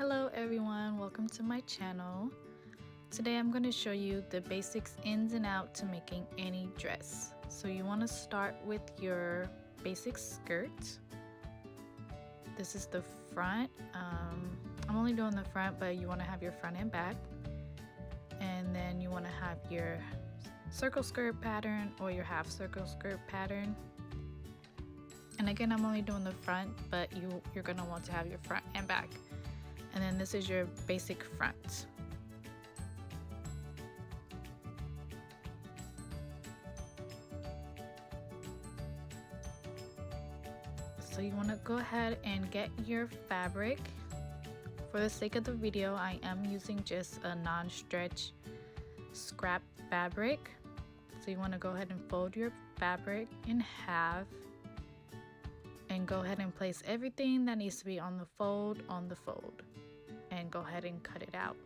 Hello everyone, welcome to my channel. Today I'm going to show you the basics ins and out to making any dress. So you want to start with your basic skirt. This is the front. I'm only doing the front, but you want to have your front and back. And then you want to have your circle skirt pattern or your half circle skirt pattern. And again, I'm only doing the front, but you're going to want to have your front and back. And then this is your basic front. So you want to go ahead and get your fabric. For the sake of the video, I am using just a non-stretch scrap fabric. So you want to go ahead and fold your fabric in half and go ahead and place everything that needs to be on the fold and go ahead and cut it out.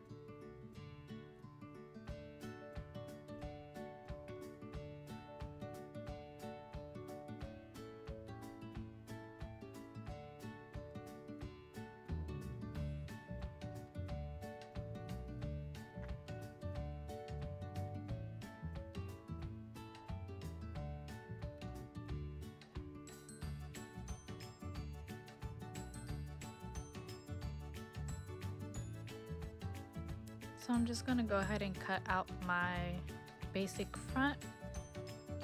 So I'm just going to go ahead and cut out my basic front,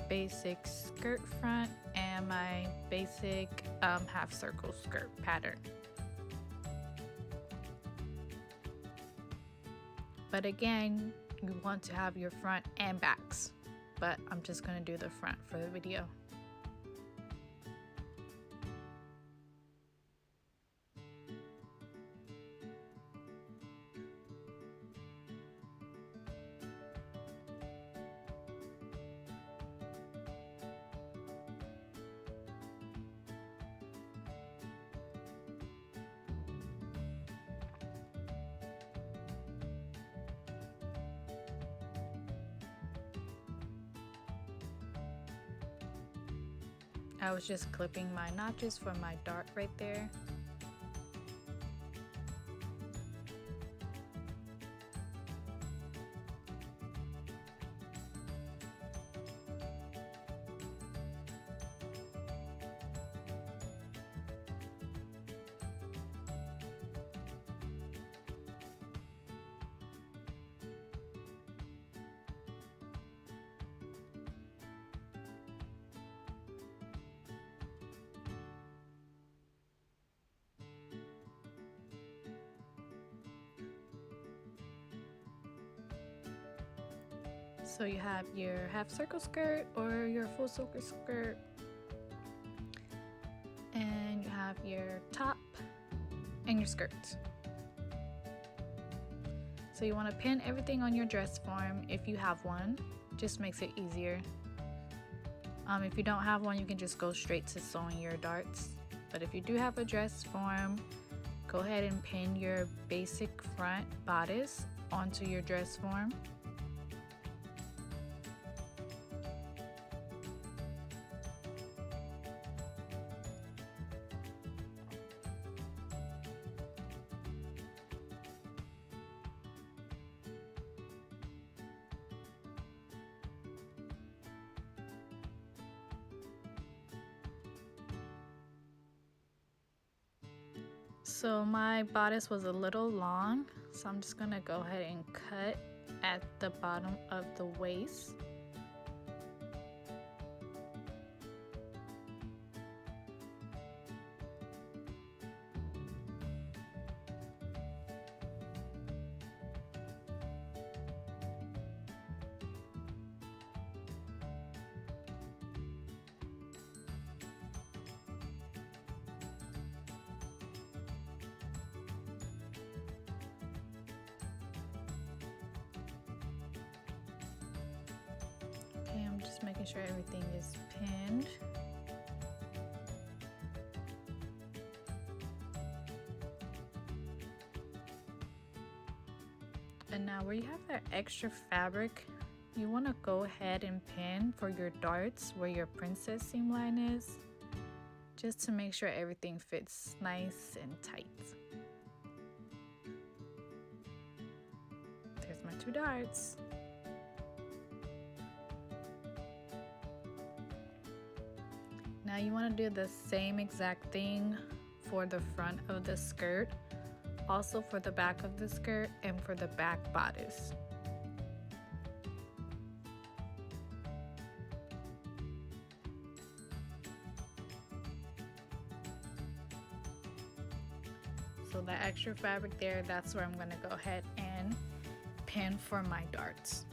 basic skirt front, and my basic half circle skirt pattern. But again, you want to have your front and backs, but I'm just going to do the front for the video. I was just clipping my notches for my dart right there. So you have your half circle skirt or your full circle skirt, and you have your top and your skirt. So you want to pin everything on your dress form if you have one, just makes it easier. If you don't have one, you can just go straight to sewing your darts. But if you do have a dress form, go ahead and pin your basic front bodice onto your dress form. So my bodice was a little long, so I'm just going to go ahead and cut at the bottom of the waist. Okay, I'm just making sure everything is pinned. And now where you have that extra fabric, you want to go ahead and pin for your darts where your princess seam line is, just to make sure everything fits nice and tight. 2 darts. Now you want to do the same exact thing for the front of the skirt, also for the back of the skirt and for the back bodice. So the extra fabric there, that's where I'm going to go ahead and pin for my darts.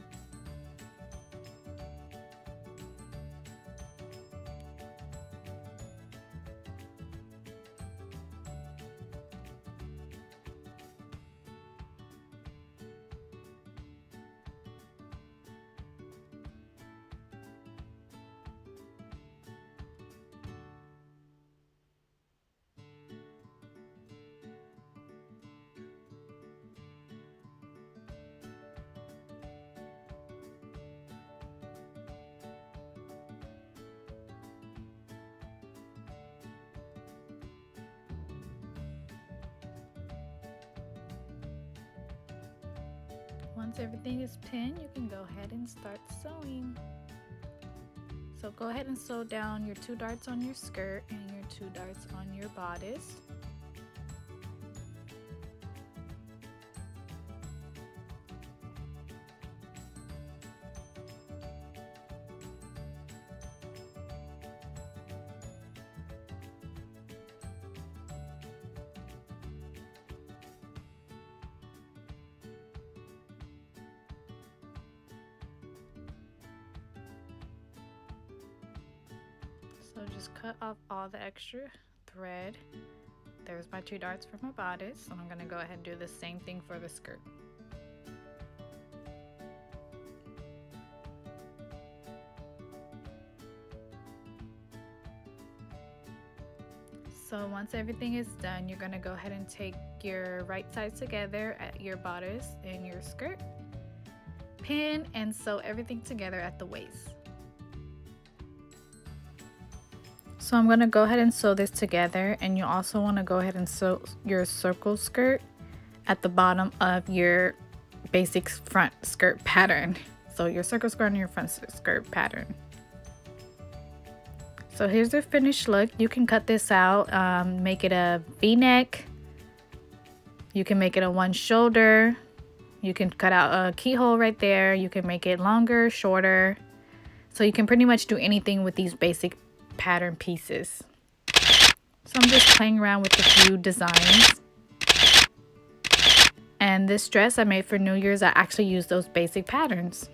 Once everything is pinned, you can go ahead and start sewing. So go ahead and sew down your 2 darts on your skirt and your 2 darts on your bodice. So just cut off all the extra thread. There's my 2 darts for my bodice, and I'm going to go ahead and do the same thing for the skirt. So once everything is done, you're going to go ahead and take your right sides together at your bodice and your skirt, pin and sew everything together at the waist. So I'm going to go ahead and sew this together, and you also want to go ahead and sew your circle skirt at the bottom of your basic front skirt pattern. So your circle skirt and your front skirt pattern. So here's the finished look. You can cut this out, make it a V-neck. You can make it a 1 shoulder. You can cut out a keyhole right there. You can make it longer, shorter. So you can pretty much do anything with these basic pattern pieces. So I'm just playing around with a few designs. And this dress I made for New Year's, I actually used those basic patterns.